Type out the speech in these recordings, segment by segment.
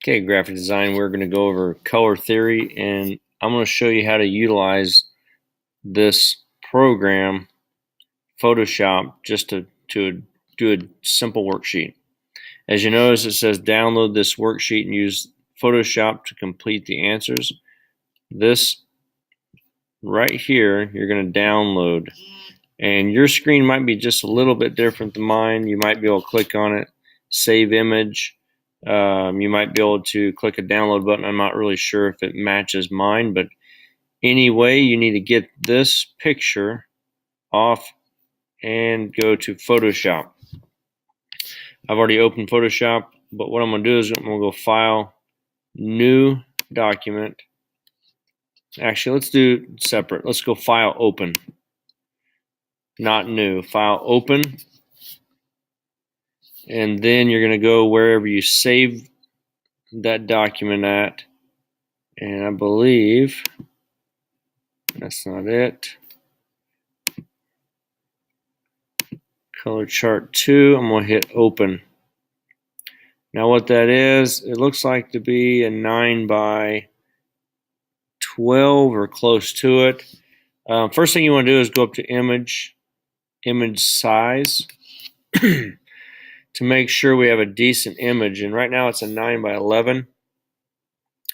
Okay, graphic design, we're going to go over color theory, and I'm going to show you how to utilize this program, Photoshop, just to do a simple worksheet. As you notice, it says download this worksheet and use Photoshop to complete the answers. This right here, you're going to download, and your screen might be just a little bit different than mine. You might be able to click on it, save image. You might be able to click a download button. I'm not really sure if it matches mine, but anyway, you need to get this picture off and go to Photoshop. I've already opened Photoshop, but what I'm going to do is I'm going to go File, New Document. Actually, let's do separate. Let's go File, Open. Not New. File, Open. And then you're going to go wherever you save that document at. And I believe that's not it. Color chart 2, I'm going to hit open. Now what that is, it looks like to be a 9 by 12 or close to it. First thing you want to do is go up to image size to make sure we have a decent image. And right now it's a 9 by 11,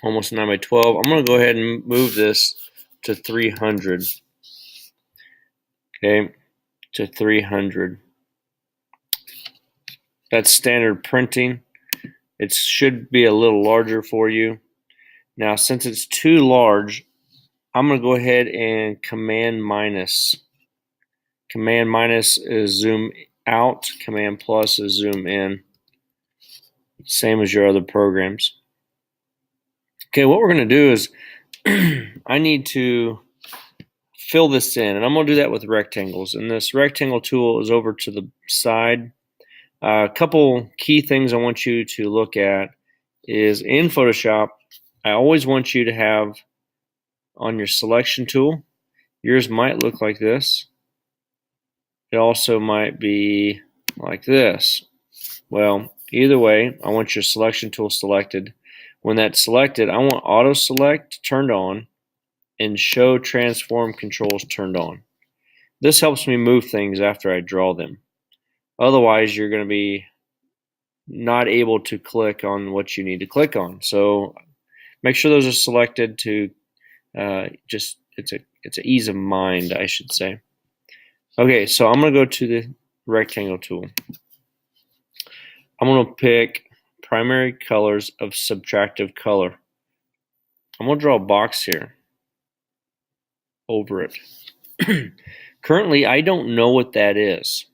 almost 9 by 12. I'm going to go ahead and move this to 300. Okay, to 300. That's standard printing. It should be a little larger for you. Now, since it's too large, I'm going to go ahead and Command minus. Command minus is zoom out. Command plus is zoom in. Same as your other programs. Okay, what we're going to do is I need to fill this in, and I'm going to do that with rectangles. And this rectangle tool is over to the side. A couple key things I want you to look at is in Photoshop, I always want you to have on your selection tool, yours might look like this. It also might be like this. Well, either way, I want your selection tool selected. When that's selected, I want auto select turned on and show transform controls turned on. This helps me move things after I draw them. Otherwise, you're going to be not able to click on what you need to click on. So make sure those are selected to it's an ease of mind, I should say. Okay, so I'm going to go to the rectangle tool. I'm going to pick primary colors of subtractive color. I'm going to draw a box here over it. Currently, I don't know what that is.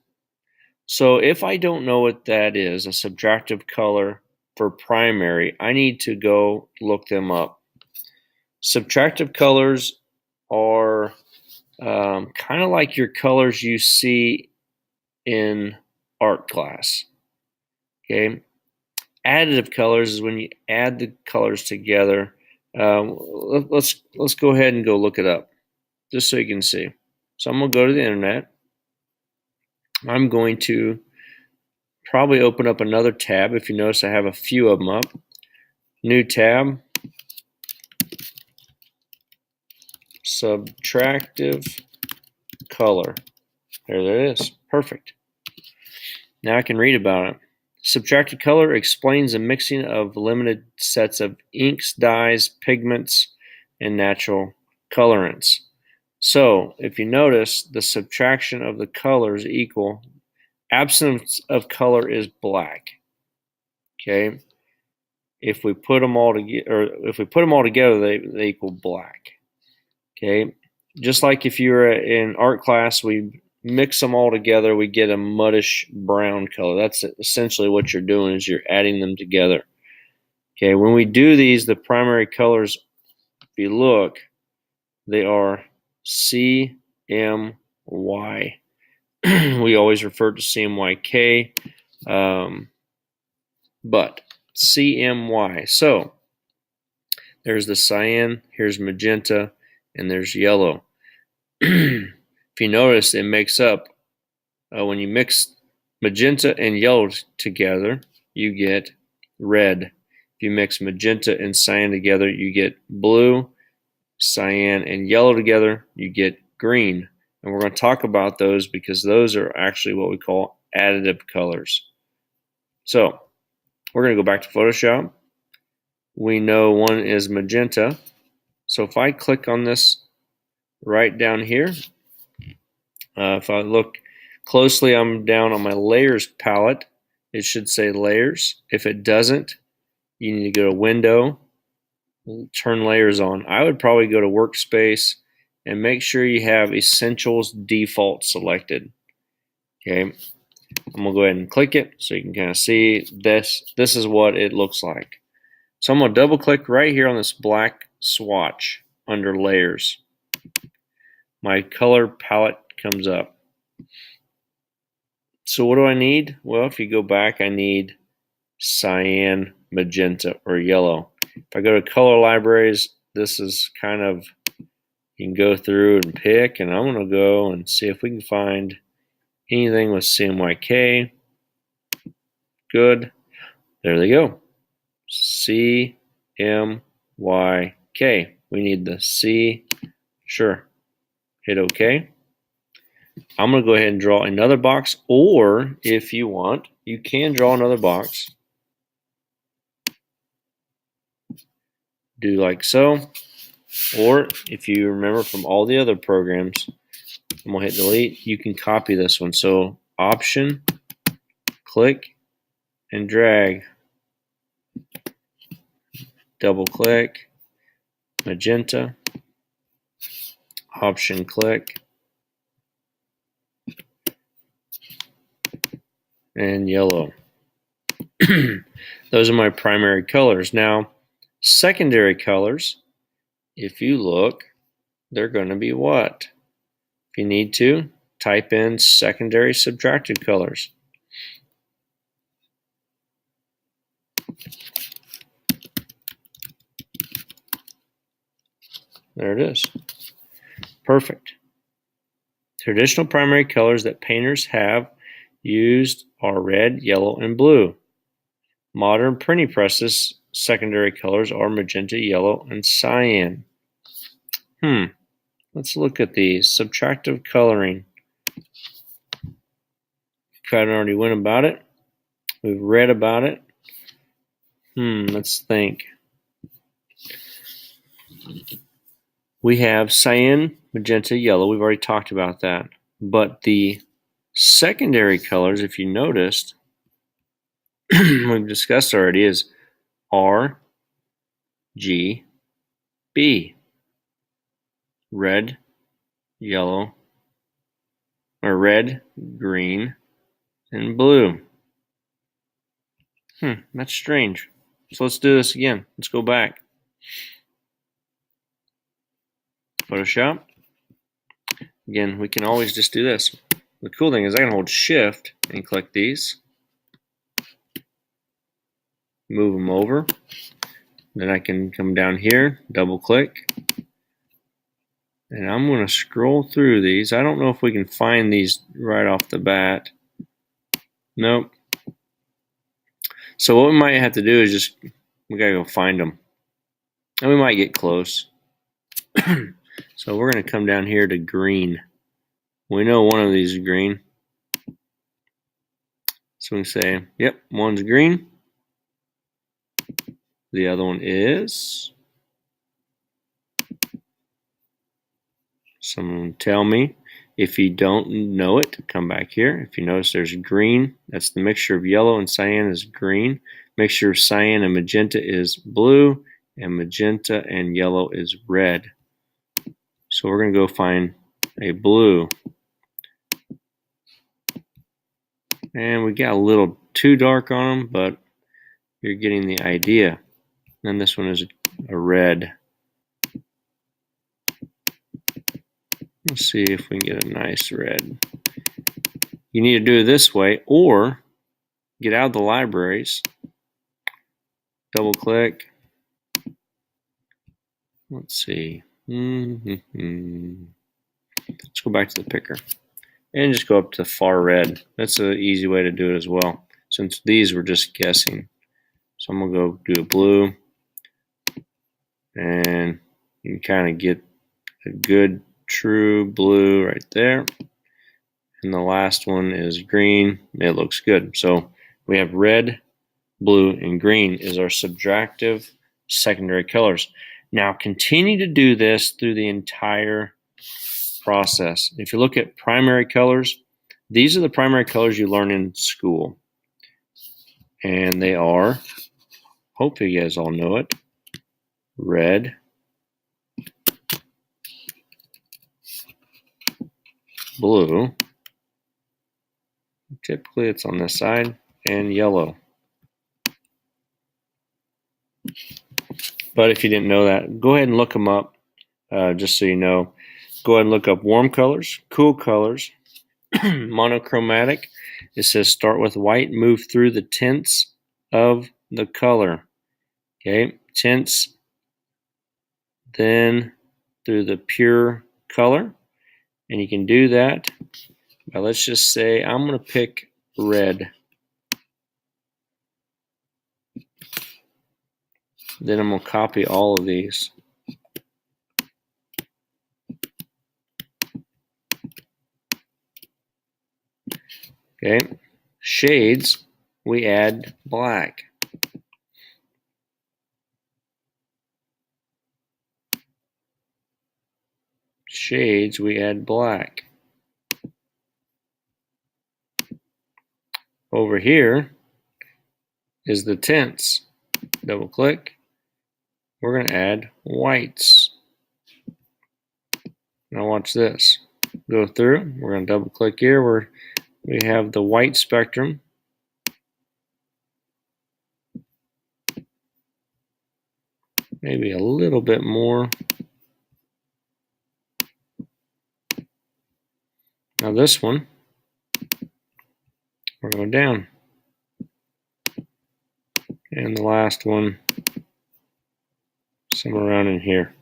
So if I don't know what that is, a subtractive color for primary, I need to go look them up. Subtractive colors are kind of like your colors you see in art class. Okay, additive colors is when you add the colors together. Let's go ahead and go look it up, just so you can see. So I'm gonna go to the internet. I'm going to probably open up another tab. If you notice, I have a few of them up. New tab. Subtractive color. There it is. Perfect. Now I can read about it. Subtractive color explains the mixing of limited sets of inks, dyes, pigments, and natural colorants. So if you notice, the subtraction of the colors equal absence of color is black. Okay. If we put them all together, they equal black. Okay. Just like if you're in art class, we mix them all together, we get a muddish brown color. That's essentially what you're doing, is you're adding them together. Okay, when we do these, the primary colors, if you look, they are CMY. We always refer to CMYK, but CMY. So there's the cyan, here's magenta, and there's yellow. If you notice, it makes up, when you mix magenta and yellow together, you get red. If you mix magenta and cyan together, you get blue. Cyan and yellow together, you get green. And we're going to talk about those because those are actually what we call additive colors. So we're going to go back to Photoshop. We know one is magenta. So if I click on this right down here, if I look closely, I'm down on my layers palette. It should say layers. If it doesn't, you need to go to window, turn layers on. I would probably go to workspace and make sure you have essentials default selected. Okay, I'm gonna go ahead and click it so you can kind of see this. This is what it looks like. So I'm gonna double click right here on this black swatch under layers. My color palette comes up. So what do I need? Well, if you go back, I need cyan, magenta, or yellow. If I go to color libraries, this is kind of, you can go through and pick, and I'm going to go and see if we can find anything with CMYK. Good. There they go. CMYK. We need the C. Sure. Hit OK. I'm going to go ahead and draw another box, or if you want, you can draw another box. Do like so. Or if you remember from all the other programs, I'm going to hit delete. You can copy this one. So Option, click, and drag. Double click, magenta, Option, click, and yellow. Those are my primary colors. Now, secondary colors, if you look, they're going to be what? If you need to, type in secondary subtracted colors. There it is. Perfect. Traditional primary colors that painters have used are red, yellow, and blue. Modern printing presses secondary colors are magenta, yellow, and cyan. Let's look at these. Subtractive coloring. Kind of already went about it. We've read about it. Let's think. We have cyan, magenta, yellow. We've already talked about that. But the secondary colors, if you noticed, we've discussed already, is R, G, B. Red, yellow, or red, green, and blue. That's strange. So let's do this again. Let's go back. Photoshop. Again, we can always just do this. The cool thing is I can hold Shift and click these. Move them over. Then I can come down here, double click. And I'm going to scroll through these. I don't know if we can find these right off the bat. Nope. So what we might have to do is just, we got to go find them. And we might get close. So we're going to come down here to green. We know one of these is green. So we can say, yep, one's green. The other one is. Someone tell me. If you don't know it, come back here. If you notice there's green, that's the mixture of yellow and cyan is green. Mixture of cyan and magenta is blue, and magenta and yellow is red. So we're going to go find a blue. And we got a little too dark on them, but you're getting the idea. Then this one is a red. Let's see if we can get a nice red. You need to do it this way, or get out of the libraries, double click. Let's see. Let's go back to the picker and just go up to far red. That's an easy way to do it as well, since these were just guessing. So I'm going to go do a blue, and you can kind of get a good true blue right there. And the last one is green. It looks good. So we have red, blue, and green is our subtractive secondary colors. Now continue to do this through the entire process. If you look at primary colors, these are the primary colors you learn in school. And they are, hopefully you guys all know it, red, blue, typically it's on this side, and yellow. But if you didn't know that, go ahead and look them up, just so you know. Go ahead and look up warm colors, cool colors, monochromatic. It says start with white, move through the tints of the color. Okay, tints, then through the pure color. And you can do that by, let's just say, I'm going to pick red. Then I'm going to copy all of these. Okay, shades, we add black. Shades, we add black. Over here is the tints. Double click. We're going to add whites. Now watch this. Go through. We're going to double click here where we have the white spectrum. Maybe a little bit more. Now this one, we're going down. And the last one, somewhere around in here.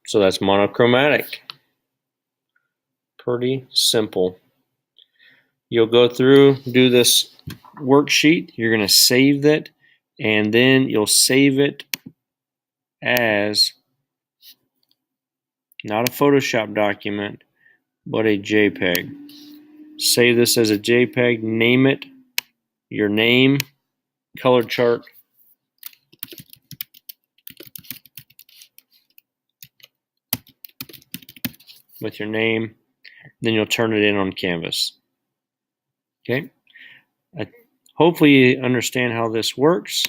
So that's monochromatic. Pretty simple. You'll go through, do this worksheet. You're going to save that, and then you'll save it as not a Photoshop document, but a JPEG. Save this as a JPEG, name it your name, color chart, with your name, then you'll turn it in on Canvas. Okay? Hopefully you understand how this works,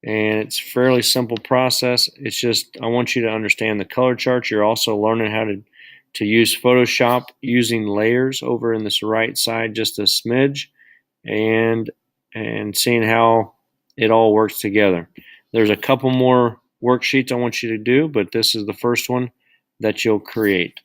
and it's a fairly simple process. It's just I want you to understand the color charts. You're also learning how to use Photoshop using layers over in this right side just a smidge, and seeing how it all works together. There's a couple more worksheets I want you to do, but this is the first one that you'll create.